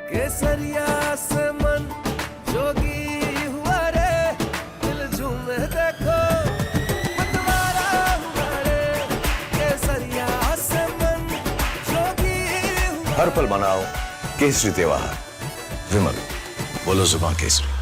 केसरिया से मन जोगी हुआ रे, दिल झूमे देखो मतवारा हुआ रे, केसरिया से मन जोगी हुआ। हर पल मनाओ केसरी त्योहार। विमल, बोलो जुबान केसरी।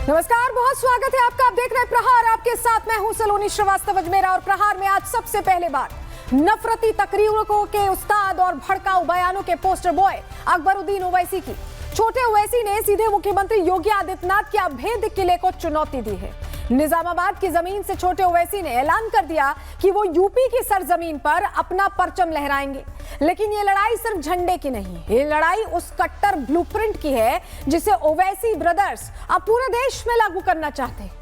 नमस्कार, बहुत स्वागत है आपका। आप देख रहे हैं प्रहार, आपके साथ मैं हूं सलोनी श्रीवास्तव अजमेरा। और प्रहार में आज सबसे पहले बात नफरती तकरीरों के उस्ताद और भड़काऊ बयानों के पोस्टर बॉय अकबरुद्दीन ओवैसी की। छोटे ओवैसी ने सीधे मुख्यमंत्री योगी आदित्यनाथ के अभेद्य किले को चुनौती दी है। निजामाबाद की जमीन से छोटे ओवैसी ने ऐलान कर दिया कि वो यूपी की सरजमीन पर अपना परचम लहराएंगे। लेकिन ये लड़ाई सिर्फ झंडे की नहीं, ये लड़ाई उस कट्टर ब्लूप्रिंट की है जिसे ओवैसी ब्रदर्स अब पूरे देश में लागू करना चाहते हैं।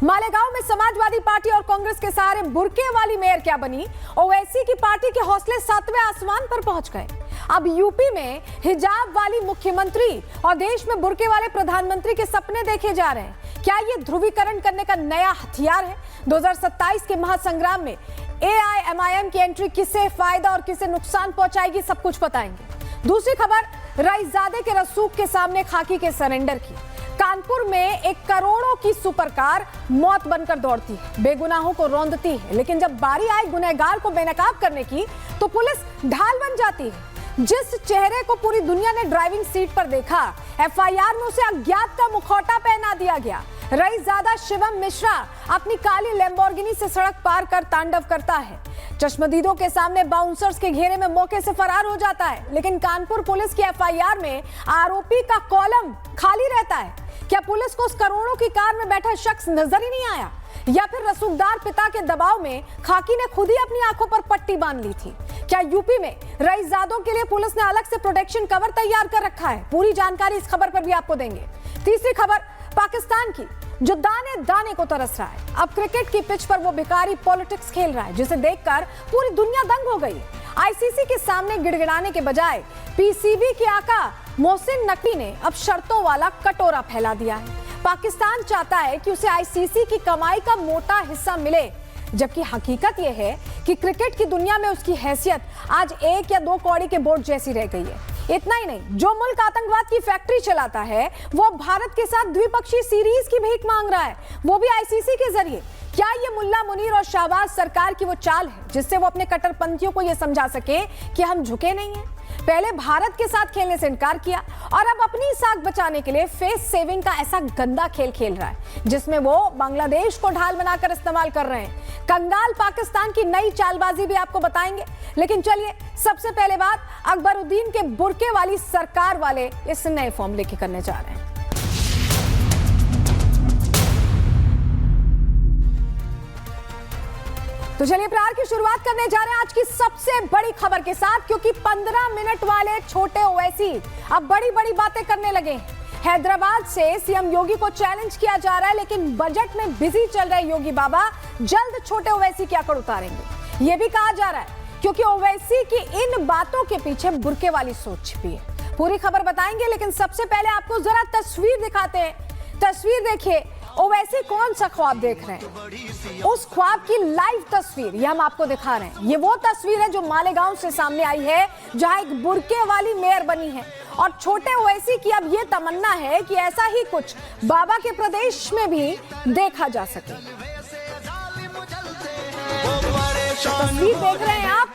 मालेगांव में समाजवादी पार्टी और कांग्रेस के सहारे बुर्के वाली मेयर क्या बनी? ओवैसी की पार्टी के हौसले 7वें आसमान पर पहुंच गए। अब यूपी में हिजाब वाली मुख्यमंत्री और देश में बुर्के वाले प्रधानमंत्री के सपने देखे जा रहे हैं। क्या ये ध्रुवीकरण करने का नया हथियार है? 2027 के महासंग्राम में AIMIM की एंट्री किसे फायदा और किसे नुकसान पहुंचाएगी, सब कुछ बताएंगे। दूसरी खबर, रईसजादे के रसूख के सामने खाकी के सरेंडर की। कानपुर में एक करोड़ों की सुपरकार मौत बनकर दौड़ती है, बेगुनाहों को रौंदती है, लेकिन जब बारी आई गुनहगार को बेनकाब करने की तो पुलिस ढाल बन जाती है। जिस चेहरे को पूरी दुनिया ने ड्राइविंग सीट पर देखा, FIR में उसे अज्ञात का मुखौटा पहना दिया गया। रईसजादा शिवम मिश्रा अपनी काली लैम्बोर्गिनी से सड़क पार कर तांडव करता है। चश्मदीदों के सामने बाउंसर्स के घेरे में मौके से फरार हो जाता है। लेकिन कानपुर पुलिस की FIR में आरोपी का कॉलम खाली रहता है। क्या पुलिस को उस करोड़ों की कार में बैठा शख्स नजर ही नहीं आया, या फिर रसूखदार पिता के दबाव में खाकी ने खुद ही अपनी आंखों पर पट्टी बांध ली थी? क्या यूपी में रईसजादों के लिए पुलिस ने अलग से प्रोटेक्शन कवर तैयार कर रखा है? पूरी जानकारी इस खबर पर भी आपको देंगे। तीसरी खबर, पाकिस्तान की, जो दाने दाने को तरस रहा है। अब क्रिकेट की पिच पर वो भिखारी पॉलिटिक्स खेल रहा है, जिसे देखकर पूरी दुनिया दंग हो गई। ICC के सामने गिड़गिड़ाने के बजाय PCB के आका मोहसिन नकवी ने अब शर्तों वाला कटोरा फैला दिया है। पाकिस्तान चाहता है कि उसे ICC की कमाई का मोटा हिस्सा मिले, जबकि हकीकत यह है कि क्रिकेट की दुनिया में उसकी हैसियत आज 1 या 2 कौड़ी के बोर्ड जैसी रह गई है। इतना ही नहीं, जो मुल्क आतंकवाद की फैक्ट्री चलाता है वो भारत के साथ द्विपक्षीय सीरीज की भीख मांग रहा है, वो भी ICC के जरिए। क्या ये मुल्ला मुनीर और शाहबाज सरकार की वो चाल है जिससे वो अपने कट्टरपंथियों को ये समझा सके कि हम झुके नहीं हैं? पहले भारत के साथ खेलने से इनकार किया और अब अपनी साख बचाने के लिए फेस सेविंग का ऐसा गंदा खेल खेल रहा है जिसमें वो बांग्लादेश को ढाल बनाकर इस्तेमाल कर रहे हैं। कंगाल पाकिस्तान की नई चालबाजी भी आपको बताएंगे। लेकिन चलिए सबसे पहले बात अकबरुद्दीन के बुर्के वाली सरकार वाले इस नए फॉर्मूले की करने जा रहे हैं। तो चलिए प्रहार की शुरुआत करने जा रहे हैं आज की सबसे बड़ी खबर के साथ, क्योंकि 15 मिनट वाले छोटे ओवैसी अब बड़ी बड़ी बातें करने लगे। हैदराबाद से CM योगी को चैलेंज किया जा रहा है, लेकिन बजट में बिजी चल रहे योगी बाबा जल्द छोटे ओवैसी की अकड़ उतारेंगे, ये भी कहा जा रहा है, क्योंकि ओवैसी की इन बातों के पीछे बुर्के वाली सोच छिपी है। पूरी खबर बताएंगे, लेकिन सबसे पहले आपको जरा तस्वीर दिखाते हैं। तस्वीर देखिए, ओवैसी कौन सा ख्वाब देख रहे हैं, उस ख्वाब की लाइव तस्वीर ये हम आपको दिखा रहे हैं। ये वो तस्वीर है जो मालेगांव से सामने आई है, जहां एक बुर्के वाली मेयर बनी है। और छोटे ओवैसी की अब ये तमन्ना है कि ऐसा ही कुछ बाबा के प्रदेश में भी देखा जा सके। तस्वीर देख रहे हैं आप,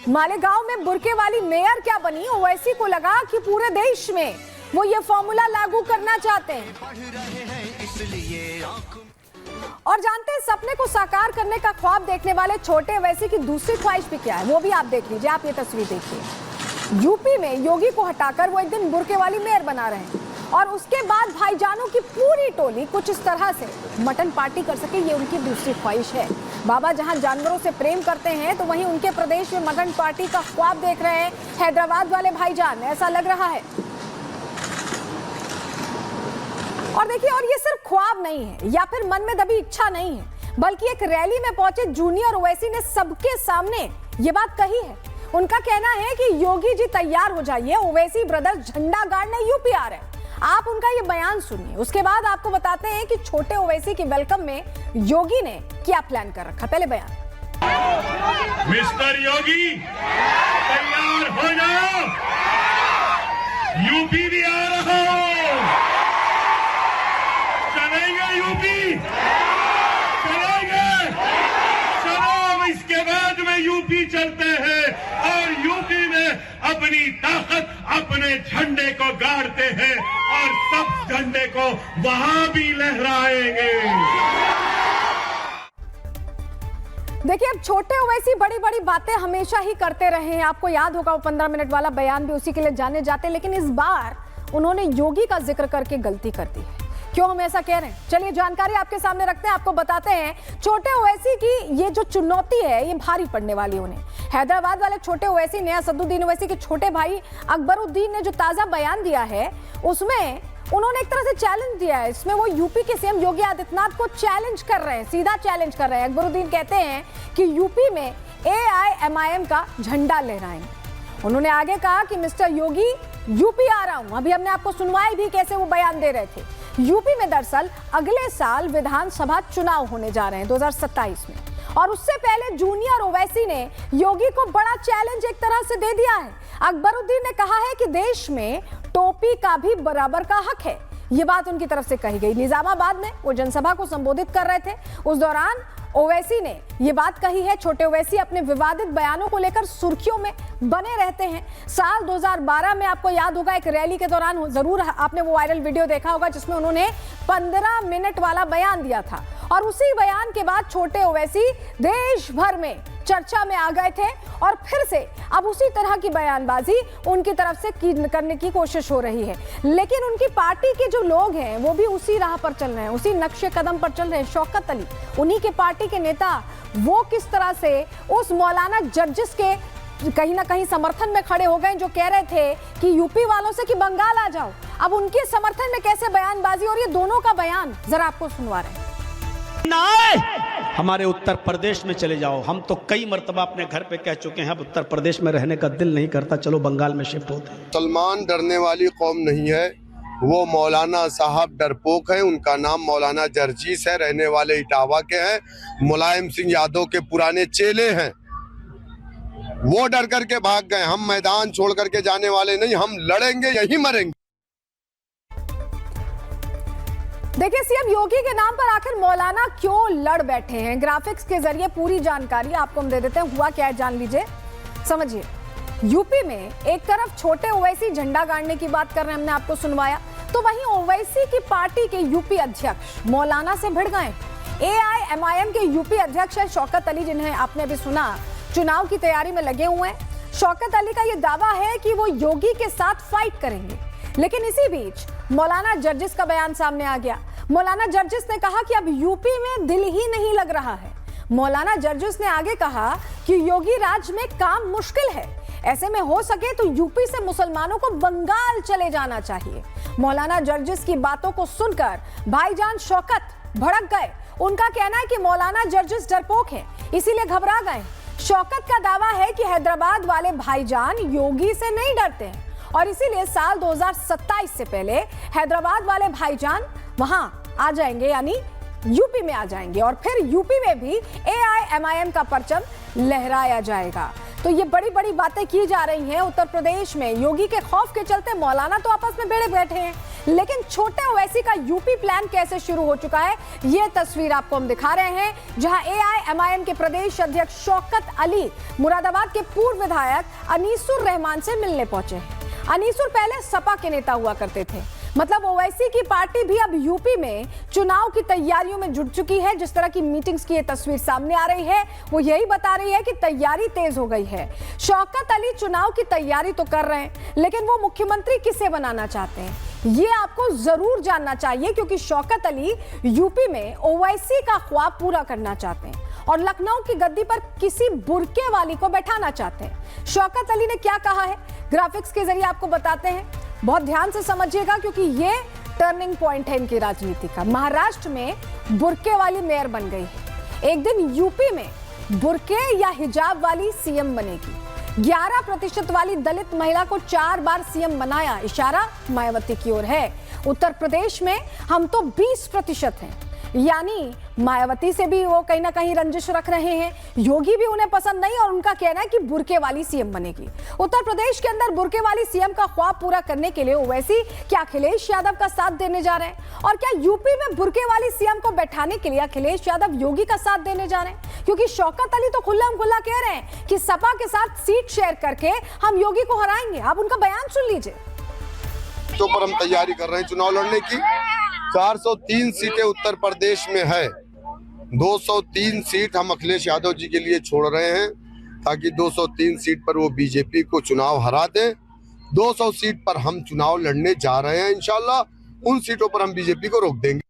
मालेगांव में बुर्के वाली मेयर क्या बनी। ओवैसी को लगा कि पूरे देश में वो ये फॉर्मूला लागू करना चाहते हैं। और जानते हैं सपने को साकार करने का ख्वाब देखने वाले छोटे ओवैसी की दूसरी ख्वाहिश भी क्या है, वो भी आप देख लीजिए। आप ये तस्वीर देखिए, यूपी में योगी को हटाकर वो एक दिन बुर्के वाली मेयर बना रहे हैं और उसके बाद भाईजानों की पूरी टोली कुछ इस तरह से मटन पार्टी कर सके, ये उनकी दूसरी ख्वाहिश है। बाबा जहां जानवरों से प्रेम करते हैं, तो वहीं उनके प्रदेश में मटन पार्टी का ख्वाब देख रहे हैं हैदराबाद वाले भाईजान, ऐसा लग रहा है। और देखिए, और ये सिर्फ ख्वाब नहीं है या फिर मन में दबी इच्छा नहीं है, बल्कि एक रैली में पहुंचे जूनियर ओवैसी ने सबके सामने ये बात कही है। उनका कहना है कि योगी जी तैयार हो जाइए, ओवैसी ब्रदर्स झंडा गाड़ने यूपी आ रहे हैं। आप उनका ये बयान सुनिए, उसके बाद आपको बताते हैं कि छोटे ओवैसी की वेलकम में योगी ने क्या प्लान कर रखा। पहले बयान। मिस्टर योगी तैयार हो जाओ, यूपी भी आ रहा हूं, चलेंगे यूपी, चलेंगे, चलो इसके बाद में यूपी चलते हैं और यूपी में अपनी ताकत अपने झंडे को गाड़ते हैं और सब झंडे को वहां भी लहराएंगे। देखिए, अब छोटे ओवैसी बड़ी बड़ी बातें हमेशा ही करते रहे हैं। आपको याद होगा वो 15 मिनट वाला बयान भी उसी के लिए जाने जाते, लेकिन इस बार उन्होंने योगी का जिक्र करके गलती कर दी है। क्यों हम ऐसा कह रहे हैं, चलिए जानकारी आपके सामने रखते हैं, आपको बताते हैं। छोटे ओवैसी की ये जो चुनौती है ये भारी पड़ने वाली उन्हें। हैदराबाद वाले छोटे ओवैसी ने असदुद्दीन ओवैसी के छोटे भाई अकबरुद्दीन ने जो ताजा बयान दिया है उसमें उन्होंने एक तरह से चैलेंज दिया है। इसमें वो यूपी के सीएम योगी आदित्यनाथ को चैलेंज कर रहे हैं, सीधा चैलेंज कर रहे हैं। अकबरुद्दीन कहते हैं कि यूपी में AIMIM का झंडा लहराएंगे। उन्होंने आगे कहा कि मिस्टर योगी यूपी आ रहा हूं। अभी हमने आपको सुनवाई भी कैसे वो बयान दे रहे थे। यूपी में दरअसल अगले साल विधानसभा चुनाव होने जा रहे हैं 2027 में, और उससे पहले जूनियर ओवैसी ने योगी को बड़ा चैलेंज एक तरह से दे दिया है। अकबरुद्दीन ने कहा है कि देश में टोपी का भी बराबर का हक है। ये बात उनकी तरफ से कही गई। निजामाबाद में वो जनसभा को संबोधित कर रहे थे, उस दौरान ओवैसी ने ये बात कही है। छोटे ओवैसी अपने विवादित बयानों को लेकर सुर्खियों में बने रहते हैं। साल 2012 में आपको याद होगा एक रैली के दौरान जरूर आपने वो वायरल वीडियो देखा होगा जिसमें उन्होंने 15 मिनट वाला बयान दिया था, और उसी बयान के बाद छोटे ओवैसी देश भर में चर्चा में आ गए थे और फिर से अब उसी तरह की बयानबाजी उनकी तरफ से करने की कोशिश हो रही है। लेकिन उनकी पार्टी के जो लोग हैं वो भी उसी राह पर चल रहे हैं, उसी नक्शे कदम पर चल रहे हैं। शौकत अली, उन्हीं के पार्टी के नेता, वो किस तरह से उस मौलाना जर्जिस के कहीं ना कहीं समर्थन में खड़े हो गए जो कह रहे थे कि यूपी वालों से कि बंगाल आ जाओ। अब उनके समर्थन में कैसे बयानबाजी, और ये दोनों का बयान जरा आपको सुनवा रहे हैं। हमारे उत्तर प्रदेश में चले जाओ। हम तो कई मर्तबा अपने घर पे कह चुके हैं अब उत्तर प्रदेश में रहने का दिल नहीं करता, चलो बंगाल में शिफ्ट होते हैं। सलमान डरने वाली कौम नहीं है, वो मौलाना साहब डरपोक है। उनका नाम मौलाना जर्जीस है, रहने वाले इटावा के हैं, मुलायम सिंह यादव के पुराने चेले हैं। वो डर करके भाग गए। हम मैदान छोड़ करके जाने वाले नहीं, हम लड़ेंगे, यही मरेंगे। देखिए, सीएम योगी के नाम पर आखिर मौलाना क्यों लड़ बैठे हैं, ग्राफिक्स के जरिए पूरी जानकारी आपको हम दे देते हैं। हुआ क्या है जान लीजिए, समझिए। यूपी में एक तरफ छोटे ओवैसी झंडा गाड़ने की बात कर रहे हैं, हमने आपको सुनवाया, तो वहीं ओवैसी की पार्टी के यूपी अध्यक्ष मौलाना से भिड़ गए। AIMIM के यूपी अध्यक्ष है शौकत अली, जिन्हें आपने अभी सुना, चुनाव की तैयारी में लगे हुए हैं। शौकत अली का यह दावा है कि वो योगी के साथ फाइट करेंगे। लेकिन इसी बीच मौलाना जर्जिस का बयान सामने आ गया। मौलाना जर्जिस ने कहा कि अब यूपी में दिल ही नहीं लग रहा है। मौलाना जर्जिस ने आगे कहा कि योगी राज में काम मुश्किल है, ऐसे में हो सके तो यूपी से मुसलमानों को बंगाल चले जाना चाहिए। मौलाना जर्जिस की बातों को सुनकर भाईजान शौकत भड़क गए। उनका कहना है कि मौलाना जर्जिस डरपोक है, इसीलिए घबरा गए। शौकत का दावा है कि हैदराबाद वाले भाईजान योगी से नहीं डरते हैं और इसीलिए साल 2027 से पहले हैदराबाद वाले भाईजान वहां आ जाएंगे, यानी यूपी में आ जाएंगे, और फिर यूपी में भी AIMIM का परचम लहराया जाएगा। तो ये बड़ी बड़ी बातें की जा रही हैं उत्तर प्रदेश में। योगी के खौफ के चलते मौलाना तो आपस में भिड़े बैठे हैं, लेकिन छोटे ओवैसी का यूपी प्लान कैसे शुरू हो चुका है, ये तस्वीर आपको हम दिखा रहे हैं, जहां AIMIM के प्रदेश अध्यक्ष शौकत अली मुरादाबाद के पूर्व विधायक अनीसुर रहमान से मिलने पहुंचे हैं। अनीसुर पहले सपा के नेता हुआ करते थे, मतलब ओवैसी की पार्टी भी अब यूपी में चुनाव की तैयारियों में जुट चुकी है। जिस तरह की मीटिंग्स की ये तस्वीर सामने आ रही है वो यही बता रही है कि तैयारी तेज हो गई है। शौकत अली चुनाव की तैयारी तो कर रहे हैं, लेकिन वो मुख्यमंत्री किसे बनाना चाहते हैं ये आपको जरूर जानना चाहिए, क्योंकि शौकत अली यूपी में ओवैसी का ख्वाब पूरा करना चाहते हैं और लखनऊ की गद्दी पर किसी बुरके वाली को बैठाना चाहते हैं। शौकत अली ने क्या कहा है, ग्राफिक्स के जरिए आपको बताते हैं, बहुत ध्यान से समझिएगा क्योंकि ये टर्निंग पॉइंट है इनकी राजनीति का। महाराष्ट्र में बुरके वाली मेयर बन गई है। एक दिन यूपी में बुर्के या हिजाब वाली सीएम बनेगी। 11% वाली दलित महिला को 4 बार सीएम बनाया, इशारा मायावती की ओर है। उत्तर प्रदेश में हम तो 20% हैं, यानी मायावती से भी वो कहीं ना कहीं रंजिश रख रहे हैं। योगी भी उन्हें पसंद नहीं और उनका कहना है कि बुर्के वाली सीएम बनेगी। उत्तर प्रदेश के अंदर बुर्के वाली सीएम का ख्वाब पूरा करने के लिए ओवैसी क्या अखिलेश यादव का साथ देने जा रहे हैं? और क्या यूपी में बुर्के वाली सीएम को बैठाने के लिए अखिलेश यादव योगी का साथ देने जा रहे हैं? क्योंकि शौकत अली तो खुल्लम-खुल्ला कह रहे हैं कि सपा के साथ सीट शेयर करके हम योगी को हराएंगे। आप उनका बयान सुन लीजिए। तो पर हम तैयारी कर रहे हैं चुनाव लड़ने की। 403 सीटें उत्तर प्रदेश में है, 203 सीट हम अखिलेश यादव जी के लिए छोड़ रहे हैं ताकि 203 सीट पर वो बीजेपी को चुनाव हरा दें। 200 सीट पर हम चुनाव लड़ने जा रहे हैं। इंशाल्लाह उन सीटों पर हम बीजेपी को रोक देंगे।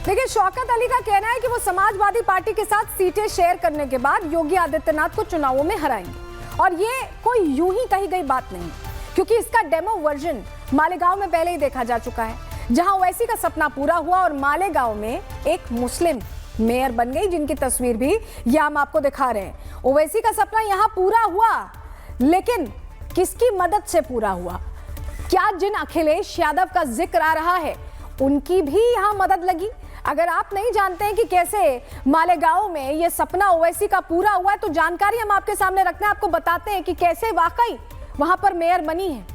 देखिए, शौकत अली का कहना है कि वो समाजवादी पार्टी के साथ सीटें शेयर करने के बाद योगी आदित्यनाथ को चुनावों में हराएंगे। और ये कोई यूं ही कही गई बात नहीं, क्योंकि इसका डेमो वर्जन मालेगांव में पहले ही देखा जा चुका है, जहां ओवैसी का सपना पूरा हुआ और मालेगांव में एक मुस्लिम मेयर बन गई, जिनकी तस्वीर भी यह हम आपको दिखा रहे हैं। ओवैसी का सपना यहां पूरा हुआ, लेकिन किसकी मदद से पूरा हुआ? क्या जिन अखिलेश यादव का जिक्र आ रहा है उनकी भी यहां मदद लगी? अगर आप नहीं जानते हैं कि कैसे मालेगांव में ये सपना ओवैसी का पूरा हुआ है, तो जानकारी हम आपके सामने रखते हैं, आपको बताते हैं कि कैसे वाकई वहां पर मेयर बनी है,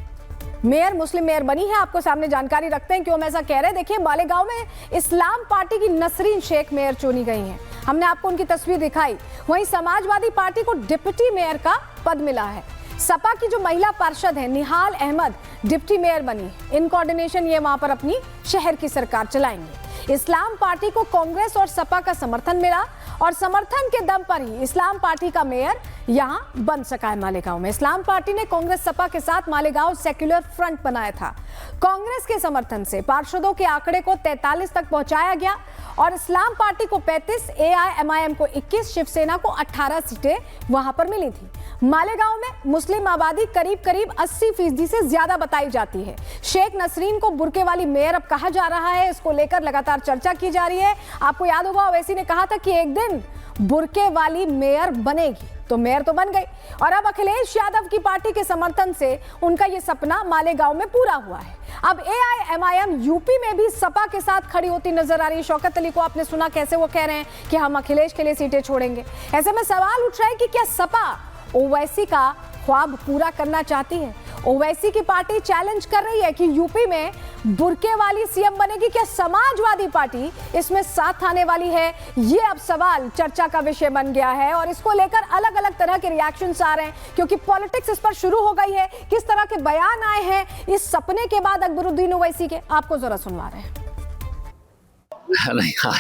मेयर मुस्लिम मेयर बनी है। आपको सामने जानकारी रखते हैं क्यों हम ऐसा कह रहे हैं। देखिए, मालेगांव में इस्लाम पार्टी की नसरीन शेख मेयर चुनी गई हैं, हमने आपको उनकी तस्वीर दिखाई। वहीं समाजवादी पार्टी को डिप्टी मेयर का पद मिला है। सपा की जो महिला पार्षद है निहाल अहमद डिप्टी मेयर बनी। इन कोऑर्डिनेशन ये वहां पर अपनी शहर की सरकार चलाएंगे। इस्लाम पार्टी को कांग्रेस और सपा का समर्थन मिला और समर्थन के दम पर ही इस्लाम पार्टी का मेयर यहां बन सका है मालेगांव में। इस्लाम पार्टी ने कांग्रेस सपा के साथ मालेगांव सेक्युलर फ्रंट बनाया था। कांग्रेस के समर्थन से पार्षदों के आंकड़े को 43 तक पहुंचाया गया और इस्लाम पार्टी को 35, एआईएमआईएम को 21, शिवसेना को 18 सीटें वहां पर मिली थी। मालेगांव में मुस्लिम आबादी करीब 80% से ज्यादा बताई जाती है। शेख नसरीन को बुर्के वाली मेयर अब कहा जा रहा है, इसको लेकर लगातार चर्चा की जा रही है। आपको याद होगा ओवैसी ने कहा था कि एक दिन बुर्के वाली मेयर बनेगी, तो मेयर तो बन गई और अब अखिलेश यादव की पार्टी के समर्थन से उनका ये सपना मालेगांव में पूरा हुआ है। अब एआईएमआईएम यूपी में भी सपा के साथ खड़ी होती नजर आ रही है। शौकत अली को आपने सुना कैसे वो कह रहे हैं कि हम अखिलेश के लिए सीटें छोड़ेंगे। ऐसे में सवाल उठ रहा है कि क्या सपा ओवैसी का ख्वाब पूरा करना चाहती है? ओवैसी की पार्टी चैलेंज कर रही है कि यूपी में बुर्के वाली सीएम बनेगी। क्या समाजवादी पार्टी इसमें साथ आने वाली है? ये अब सवाल चर्चा का विषय बन गया है और इसको लेकर अलग अलग तरह के रिएक्शंस आ रहे हैं, क्योंकि पॉलिटिक्स इस पर शुरू हो गई है। किस तरह के बयान आए हैं इस सपने के बाद अकबरुद्दीन ओवैसी के, आपको जरा सुनवा रहे हैं।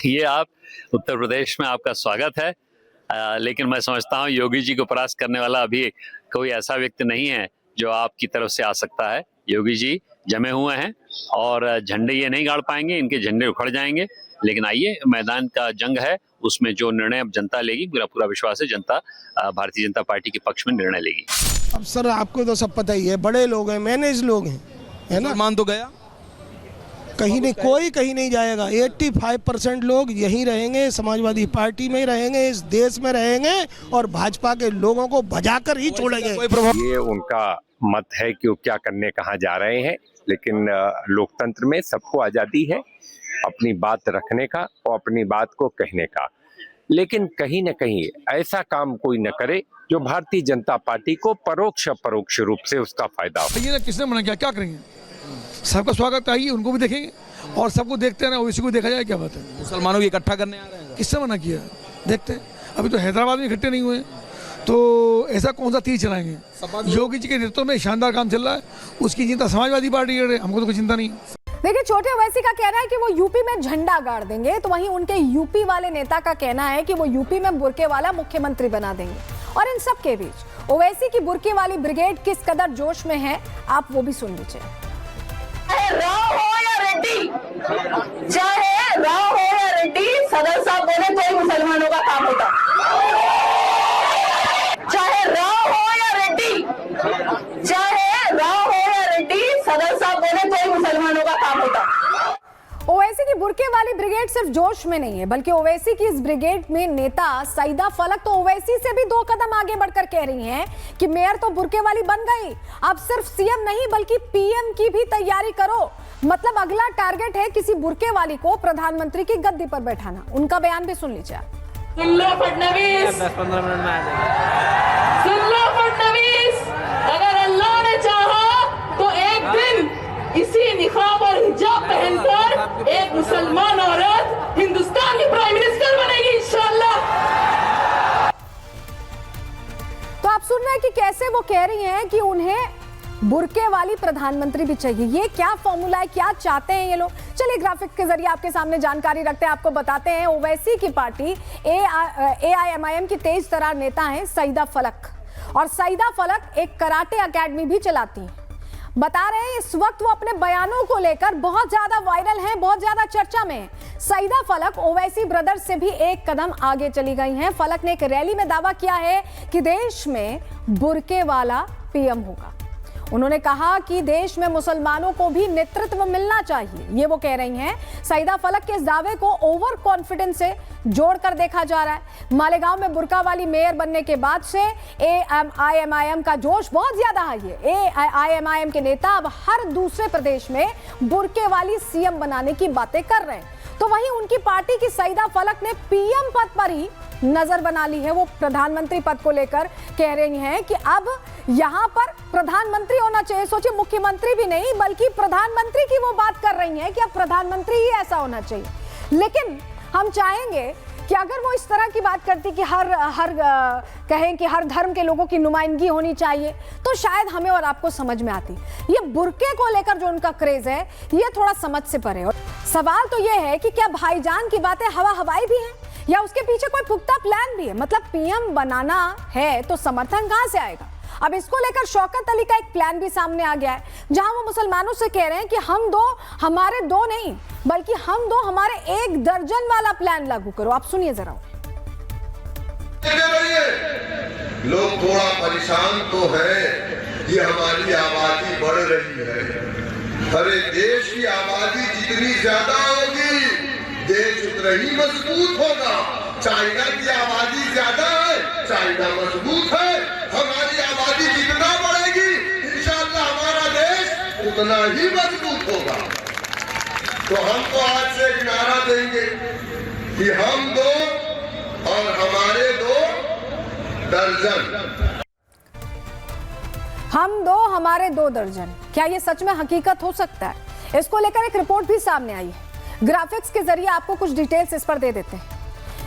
ये आप उत्तर प्रदेश में आपका स्वागत है, लेकिन मैं समझता हूँ योगी जी को परास्त करने वाला अभी कोई ऐसा व्यक्ति नहीं है जो आपकी तरफ से आ सकता है। योगी जी जमे हुए हैं और झंडे ये नहीं गाड़ पाएंगे, इनके झंडे उखड़ जाएंगे। लेकिन आइए, मैदान का जंग है, उसमें जो निर्णय अब जनता लेगी, मेरा पूरा विश्वास है जनता भारतीय जनता पार्टी के पक्ष में निर्णय लेगी। अब सर आपको तो सब पता ही है, बड़े लोग हैं, मैनेज लोग हैं, है ना। मान तो गया कहीं नहीं, कोई कहीं नहीं जाएगा। 85% लोग यहीं रहेंगे, समाजवादी पार्टी में ही रहेंगे, इस देश में रहेंगे और भाजपा के लोगों को भजाकर ही छोड़ेंगे। ये उनका मत है कि वो क्या करने कहाँ जा रहे हैं, लेकिन लोकतंत्र में सबको आज़ादी है अपनी बात रखने का और अपनी बात को कहने का। लेकिन कहीं न कहीं ऐसा काम कोई न करे जो भारतीय जनता पार्टी को परोक्ष अपरोक्ष रूप से उसका फायदा हो। ये किसने मना किया? क्या करेंगे? सबका स्वागत आइए, उनको भी देखेंगे और सबको देखते हैं ना, ओवैसी को देखा जाए। क्या बात है, मुसलमानों को इकट्ठा करने आ रहे हैं। किससे मना किया? देखते हैं, अभी तो हैदराबाद में इकट्ठे नहीं हुए, तो ऐसा कौन सा तीर चलाएंगे? योगी जी के नेतृत्व में शानदार काम चल रहा है, उसकी चिंता समाजवादी पार्टी कर रहे हैं, हमको तो कोई चिंता नहीं। देखिए, छोटे ओवैसी का कहना है कि वो यूपी में झंडा गाड़ देंगे, तो वहीं उनके यूपी वाले नेता का कहना है कि वो यूपी में बुर्के वाला मुख्यमंत्री बना देंगे। और इन सब के बीच ओवैसी की बुर्के वाली ब्रिगेड किस कदर जोश में है, आप वो भी सुन लीजिए। चाहे राव हो या रेड्डी, चाहे राव हो या रेड्डी, सदर साहब बोले तो ही मुसलमानों का काम होता। चाहे राव हो या रेड्डी, चाहे राव हो या रेड्डी, सदर साहब बोले तो ही मुसलमानों का काम होता। ओवैसी की बुर्के वाली ब्रिगेड सिर्फ जोश में नहीं है, बल्कि ओवैसी की इस ब्रिगेड में नेता सईदा फलक तो ओवैसी से भी 2 कदम आगे बढ़कर कह रही हैं कि मेयर तो बुर्के वाली बन गई, अब सिर्फ सीएम नहीं बल्कि पीएम की भी तैयारी करो। मतलब अगला टारगेट है किसी बुर्के वाली को प्रधानमंत्री की गद्दी पर बैठाना। उनका बयान भी सुन लीजिए। सुन लो फडणवीस, 10-15 मिनट में आ जाएगा। सुन लो फडणवीस, अगर अल्लाह ने चाहा तो एक दिन इसी निकाब और हिजाब पहनकर एक मुसलमान औरत हिंदुस्तान की प्राइम मिनिस्टर बनेगी इंशाअल्लाह। तो आप सुन रहे हैं कि कैसे वो कह रही हैं कि उन्हें बुर्के वाली प्रधानमंत्री भी चाहिए। ये क्या फॉर्मूला है, क्या चाहते हैं ये लोग? चलिए ग्राफिक के जरिए आपके सामने जानकारी रखते हैं, आपको बताते हैं। ओवैसी की पार्टी AIMIM की तेज तरार नेता हैं सईदा फलक, और सईदा फलक एक कराटे अकेडमी भी चलाती हैं। बता रहे हैं इस वक्त वो अपने बयानों को लेकर बहुत ज्यादा वायरल हैं, बहुत ज्यादा चर्चा में हैं। सईदा फलक ओवैसी ब्रदर्स से भी 1 कदम आगे चली गई हैं। फलक ने एक रैली में दावा किया है कि देश में बुर्के वाला पीएम होगा। उन्होंने कहा कि देश में मुसलमानों को भी नेतृत्व मिलना चाहिए, ये वो कह रही हैं। सईदा फलक के इस दावे को ओवर कॉन्फिडेंस से जोड़कर देखा जा रहा है। मालेगांव में बुर्का वाली मेयर बनने के बाद से AIMIM का जोश बहुत ज्यादा है। AIMIM के नेता अब हर दूसरे प्रदेश में बुर्के वाली सीएम बनाने की बातें कर रहे हैं। तो वहीं उनकी पार्टी की सईदा फलक ने पीएम पद पर ही नजर बना ली है। वो प्रधानमंत्री पद को लेकर कह रही हैं कि अब यहां पर प्रधानमंत्री होना चाहिए। सोचिए, मुख्यमंत्री भी नहीं बल्कि प्रधानमंत्री की वो बात कर रही हैं कि अब प्रधानमंत्री ही ऐसा होना चाहिए। लेकिन हम चाहेंगे कि अगर वो इस तरह की बात करती कि कहें कि हर धर्म के लोगों की नुमाइंदगी होनी चाहिए, तो शायद हमें और आपको समझ में आती। ये बुर्के को लेकर जो उनका क्रेज है ये थोड़ा समझ से परे। और सवाल तो ये है कि क्या भाईजान की बातें हवाई भी हैं या उसके पीछे कोई पुख्ता प्लान भी है? मतलब पीएम बनाना है तो समर्थन कहां से आएगा? अब इसको लेकर शौकत अली का एक प्लान भी सामने आ गया है, जहां वो मुसलमानों से कह रहे हैं कि हम दो हमारे दो नहीं बल्कि हम दो हमारे 1 दर्जन वाला प्लान लागू करो। आप सुनिए जरा। लोग थोड़ा परेशान तो है कि हमारी आबादी बढ़ रही है। अरे देश की आबादी जितनी ज्यादा होगी देश उतना ही मजबूत होगा। चाइना की आबादी ज्यादा है, चाइना मजबूत है। हमारी आबादी जितना बढ़ेगी इंशाअल्लाह हमारा देश उतना ही मजबूत होगा। तो हम तो आज से एक नारा देंगे कि हम 2 और हमारे 2 दर्जन। हम 2 हमारे 2 दर्जन, क्या ये सच में हकीकत हो सकता है? इसको लेकर एक रिपोर्ट भी सामने आई है। ग्राफिक्स के जरिए आपको कुछ डिटेल्स इस पर दे देते हैं।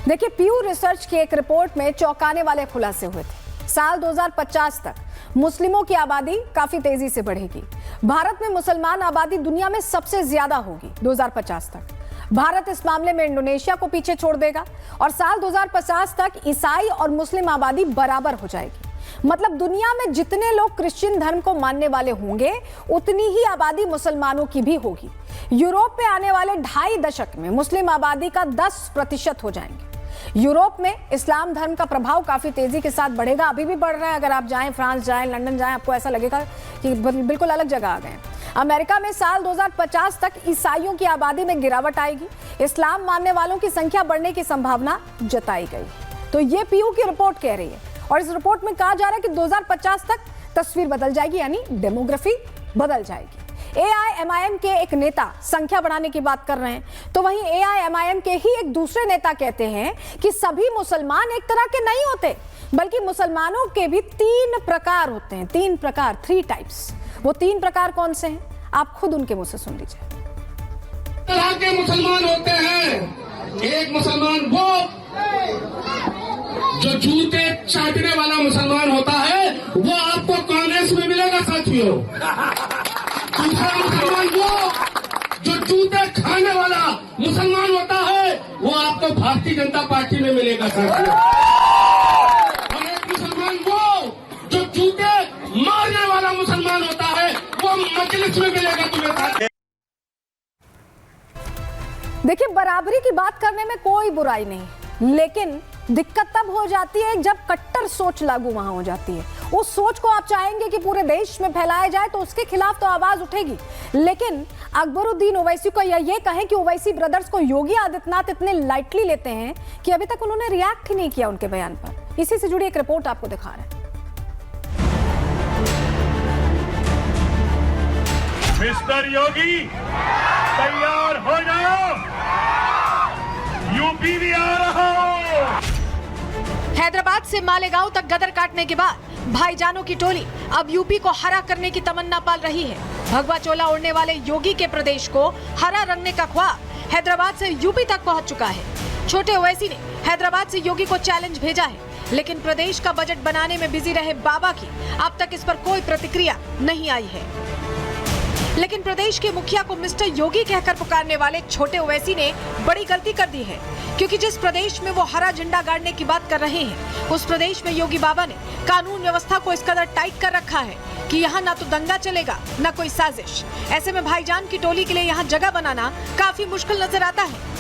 देखिए, प्यू रिसर्च की एक रिपोर्ट में चौंकाने वाले खुलासे हुए थे। साल 2050 तक मुस्लिमों की आबादी काफी तेजी से बढ़ेगी। भारत में मुसलमान आबादी दुनिया में सबसे ज्यादा होगी 2050 तक। भारत इस मामले में इंडोनेशिया को पीछे छोड़ देगा और साल 2050 तक ईसाई और मुस्लिम आबादी बराबर हो जाएगी। मतलब दुनिया में जितने लोग क्रिश्चियन धर्म को मानने वाले होंगे उतनी ही आबादी मुसलमानों की भी होगी। यूरोप में आने वाले 2.5 दशक में मुस्लिम आबादी का 10% हो जाएंगे। यूरोप में इस्लाम धर्म का प्रभाव काफी तेजी के साथ बढ़ेगा, अभी भी बढ़ रहा है। अगर आप जाएं, फ्रांस जाएं, लंदन जाएं, आपको ऐसा लगेगा कि बिल्कुल अलग जगह आ गए हैं। अमेरिका में साल 2050 तक ईसाइयों की आबादी में गिरावट आएगी। इस्लाम मानने वालों की संख्या बढ़ने की संभावना जताई गई। तो ये पीयू की रिपोर्ट कह रही है और इस रिपोर्ट में कहा जा रहा है कि 2050 तक तस्वीर बदल जाएगी, यानी डेमोग्राफी बदल जाएगी। AIMIM के एक नेता संख्या बढ़ाने की बात कर रहे हैं, तो वहीं AIMIM के ही एक दूसरे नेता कहते हैं कि सभी मुसलमान एक तरह के नहीं होते, बल्कि मुसलमानों के भी 3 प्रकार होते हैं। 3 प्रकार, 3 टाइप्स। वो 3 प्रकार कौन से हैं? आप खुद उनके मुंह से सुन लीजिए। तरह के मुसलमान होते हैं। एक मुसलमान वो जो जूते चाटने वाला मुसलमान होता है, वो आपको कांग्रेस में मिलेगा साथियों। दूसरा मुसलमान वो जो जूते खाने वाला मुसलमान होता है, वो आपको भारतीय जनता पार्टी में मिलेगा साथियों। और एक मुसलमान वो जो जूते मारने वाला मुसलमान होता है, वो मजलिस में मिलेगा तुम्हें साथियों। देखिए, बराबरी की बात करने में कोई बुराई नहीं, लेकिन दिक्कत तब हो जाती है जब कट्टर सोच लागू वहां हो जाती है। उस सोच को आप चाहेंगे कि पूरे देश में फैलाया जाए तो उसके खिलाफ तो आवाज उठेगी। लेकिन अकबरुद्दीन ओवैसी को या ये कहें कि ओवैसी ब्रदर्स को योगी आदित्यनाथ इतने लाइटली लेते हैं कि अभी तक उन्होंने रिएक्ट ही नहीं किया उनके बयान पर। इसी से जुड़ी एक रिपोर्ट आपको दिखा रहे हैं। मिस्टर योगी, तैयार हो जाओ, यूपी भी आ रहा हो। हैदराबाद से मालेगांव तक गदर काटने के बाद भाईजानों की टोली अब यूपी को हरा करने की तमन्ना पाल रही है। भगवा चोला ओढ़ने वाले योगी के प्रदेश को हरा रंगने का ख्वाब हैदराबाद से यूपी तक पहुंच चुका है। छोटे ओवैसी ने हैदराबाद से योगी को चैलेंज भेजा है, लेकिन प्रदेश का बजट बनाने में बिजी रहे बाबा की अब तक इस पर कोई प्रतिक्रिया नहीं आई है। लेकिन प्रदेश के मुखिया को मिस्टर योगी कहकर पुकारने वाले छोटे ओवैसी ने बड़ी गलती कर दी है, क्योंकि जिस प्रदेश में वो हरा झंडा गाड़ने की बात कर रहे हैं उस प्रदेश में योगी बाबा ने कानून व्यवस्था को इस कदर टाइट कर रखा है कि यहाँ ना तो दंगा चलेगा न कोई साजिश। ऐसे में भाईजान की टोली के लिए यहाँ जगह बनाना काफी मुश्किल नजर आता है।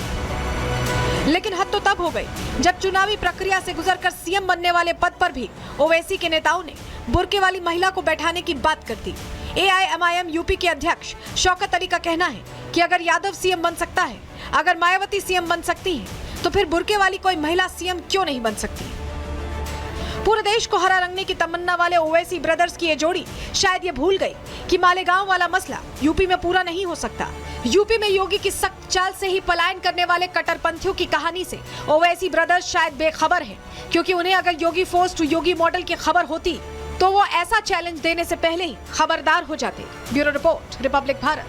लेकिन हद तो तब हो गई जब चुनावी प्रक्रिया से गुजरकर सीएम बनने वाले पद पर भी ओवैसी के नेताओं ने बुर्के वाली महिला को बैठाने की बात कर दी। AIMIM यूपी के अध्यक्ष शौकत अली का कहना है कि अगर यादव सीएम बन सकता है, अगर मायावती सीएम बन सकती है, तो फिर बुर्के वाली कोई महिला सीएम क्यों नहीं बन सकती। पूरे देश को हरा रंगने की तमन्ना वाले ओवैसी ब्रदर्स की ये जोड़ी शायद ये भूल गई कि मालेगांव वाला मसला यूपी में पूरा नहीं हो सकता। यूपी में योगी की सख्त चाल से ही पलायन करने वाले कट्टरपंथियों की कहानी से ओवैसी ब्रदर्स शायद बेखबर हैं, क्योंकि उन्हें अगर योगी फोर्स टू योगी मॉडल की खबर होती तो वो ऐसा चैलेंज देने से पहले ही खबरदार हो जाते। Bureau report, Republic Bharat.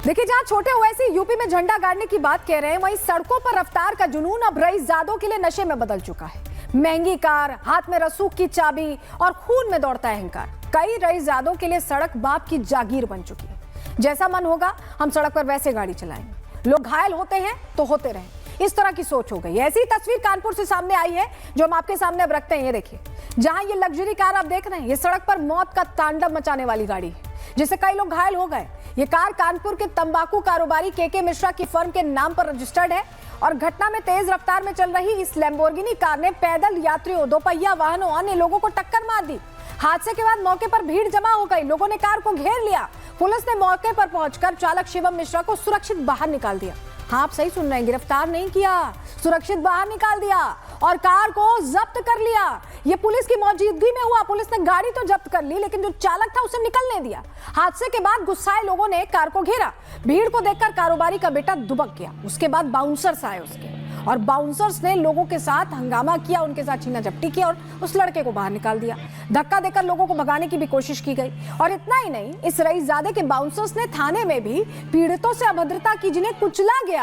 देखिए, जहां छोटे ओवैसी यूपी में झंडा गाड़ने की बात कह रहे हैं, वहीं सड़कों पर रफ्तार का जुनून अब रईसजादों के लिए नशे में बदल चुका है। महंगी कार, हाथ में रसूख की चाबी और खून में दौड़ता है अहंकार। कई रईसजादों के लिए सड़क बाप की जागीर बन चुकी है। जैसा मन होगा हम सड़क पर वैसे गाड़ी चलाएंगे, लोग घायल होते हैं तो होते रहे, इस तरह की सोच हो गई। ऐसी तस्वीर कानपुर से सामने आई है जो हम आपके सामने अब रखते हैं। ये देखिए, जहां ये लग्जरी कार आप देख रहे हैं, ये सड़क पर मौत का तांडव मचाने वाली गाड़ी है, जिससे कई लोग घायल हो गए। ये कार कानपुर के तंबाकू कारोबारी के मिश्रा की फर्म के नाम पर रजिस्टर्ड है और घटना में तेज रफ्तार में चल रही इस लैम्बोर्गिनी कार ने पैदल यात्रियों, दोपहिया वाहनों, अन्य लोगों को टक्कर मार दी। हादसे के बाद मौके पर भीड़ जमा हो गई, लोगों ने कार को घेर लिया। पुलिस ने मौके पर पहुंचकर चालक शिवम मिश्रा को सुरक्षित बाहर निकाल दिया। हाँ, आप सही सुन रहे हैं, गिरफ्तार नहीं किया, सुरक्षित बाहर निकाल दिया और कार को जब्त कर लिया। ये पुलिस की मौजूदगी में हुआ। पुलिस ने गाड़ी तो जब्त कर ली, लेकिन जो चालक था उसे निकलने दिया। हादसे के बाद गुस्साए लोगों ने कार को घेरा। भीड़ को देखकर कारोबारी का बेटा दुबक गया। उसके बाद बाउंसर्स आए उसके, और बाउंसर्स ने लोगों के साथ हंगामा किया, उनके साथ छीना झपटी किया और उस लड़के को बाहर निकाल दिया। धक्का देकर लोगों को भगाने की भी कोशिश की गई। और इतना ही नहीं, इस रईसजादे के बाउंसर्स ने थाने में भी पीड़ितों से अभद्रता की, जिन्हें कुचला गया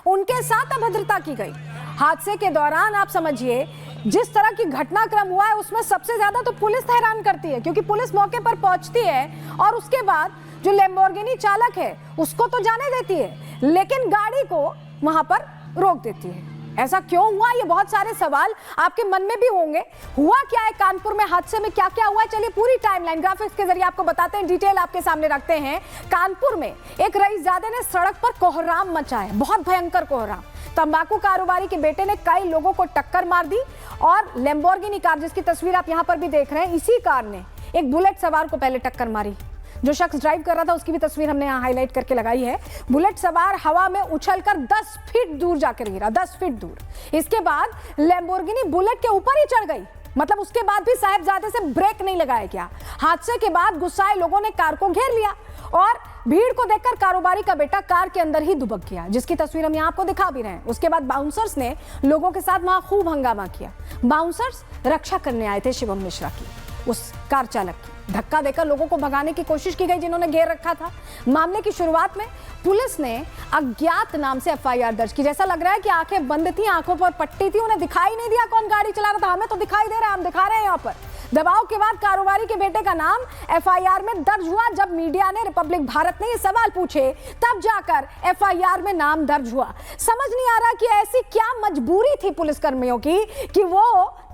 उनके साथ अभद्रता की गई। हादसे के दौरान आप समझिए जिस तरह की घटनाक्रम हुआ है उसमें सबसे ज्यादा तो पुलिस हैरान करती है, क्योंकि पुलिस मौके पर पहुंचती है और उसके बाद जो लैम्बोर्गिनी चालक है उसको तो जाने देती है, लेकिन गाड़ी को वहां पर रोक देती है। ऐसा क्यों हुआ? ये बहुत सारे सवाल आपके मन में भी होंगे। हुआ क्या है कानपुर में, हादसे में क्या क्या हुआ है, चलिए पूरी टाइमलाइन ग्राफिक्स के जरिए आपको बताते हैं, डिटेल आपके सामने रखते हैं। कानपुर में एक रईसजादे ने सड़क पर कोहराम मचाया, बहुत भयंकर कोहराम। तंबाकू कारोबारी के बेटे ने कई लोगों को टक्कर मार दी और लैम्बोर्गिनी कार, जिसकी तस्वीर आप यहाँ पर भी देख रहे हैं, इसी कार ने एक बुलेट सवार को पहले टक्कर मारी। जो शख्स ड्राइव कर रहा था उसकी भी तस्वीर हमने यहाँ हाईलाइट करके लगाई है। बुलेट सवार हवा में उछलकर 10 फीट दूर जाकर गिरा, 10 फीट दूर। इसके बाद लैम्बोर्गिनी बुलेट के ऊपर ही चढ़ गई, मतलब उसके बाद भी साहिबजादे से ब्रेक नहीं लगाया गया। हादसे के बाद गुस्साए लोगों ने कार को घेर लिया और भीड़ को देखकर कारोबारी का बेटा कार के अंदर ही दुबक गया, जिसकी तस्वीर हम यहाँ आपको दिखा भी रहे हैं। उसके बाद बाउंसर्स ने लोगों के साथ वहां खूब हंगामा किया। बाउंसर्स रक्षा करने आए थे शिवम मिश्रा की, उस कार चालक की। धक्का देकर लोगों को भगाने की कोशिश की गई जिन्होंने घेर रखा था। मामले की शुरुआत में पुलिस ने अज्ञात नाम से FIR दर्ज की। जैसा लग रहा है कि आंखें बंद थी, आंखों पर पट्टी थी, उन्हें दिखाई नहीं दिया कौन गाड़ी चला रहा था। हमें तो दिखाई दे रहा है, हम दिखा रहे हैं यहाँ पर। दबाव के बाद कारोबारी के बेटे का नाम FIR में दर्ज हुआ। जब मीडिया ने, रिपब्लिक भारत ने ये सवाल पूछे, तब जाकर FIR में नाम दर्ज हुआ। समझ नहीं आ रहा कि ऐसी क्या मजबूरी थी पुलिसकर्मियों की कि वो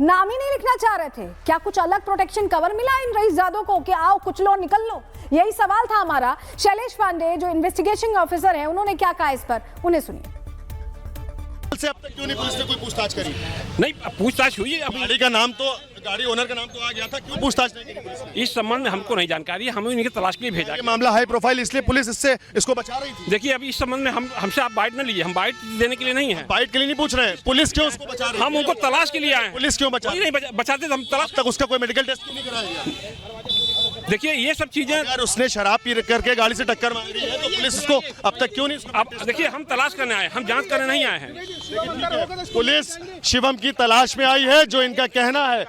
नाम ही नहीं लिखना चाह रहे थे। क्या कुछ अलग प्रोटेक्शन कवर मिला इन रईसजादों को कि आओ कुछ लो निकल लो? यही सवाल था हमारा। शैलेश पांडे जो इन्वेस्टिगेशन ऑफिसर है, उन्होंने क्या कहा इस पर, उन्हें सुनिए। से अब तक क्यों नहीं पुलिस ने कोई पूछताछ करी? नहीं, पूछताछ हुई है अभी। गाड़ी का नाम तो, गाड़ी ओनर का नाम तो आ गया था, क्यों पूछताछ नहीं करी पुलिस ने? इस संबंध में हमको नहीं जानकारी है, हमें इनकी तलाश के लिए भेजा ये गया। मामला हाई प्रोफाइल इसलिए पुलिस इसको बचा रही थी। देखिए अभी इस संबंध में हमसे आप बाइट न लीजिए, हम बाइट देने के लिए नहीं है। बाइट के लिए नहीं पूछ रहे हैं, पुलिस क्यों उसको बचा रही है? हम उनको तलाश के लिए आए हैं। पुलिस क्यों बचा नहीं बचाते तो हम तलाश। तक उसका कोई मेडिकल टेस्ट क्यों नहीं कराया गया? देखिए ये सब चीजें, अगर उसने शराब पी करके गाड़ी से टक्कर मार रही है तो पुलिस उसको अब तक क्यों नहीं? अब देखिए हम तलाश करने आए, हम जांच करने नहीं आए हैं। पुलिस शिवम की तलाश में आई है, जो इनका कहना है।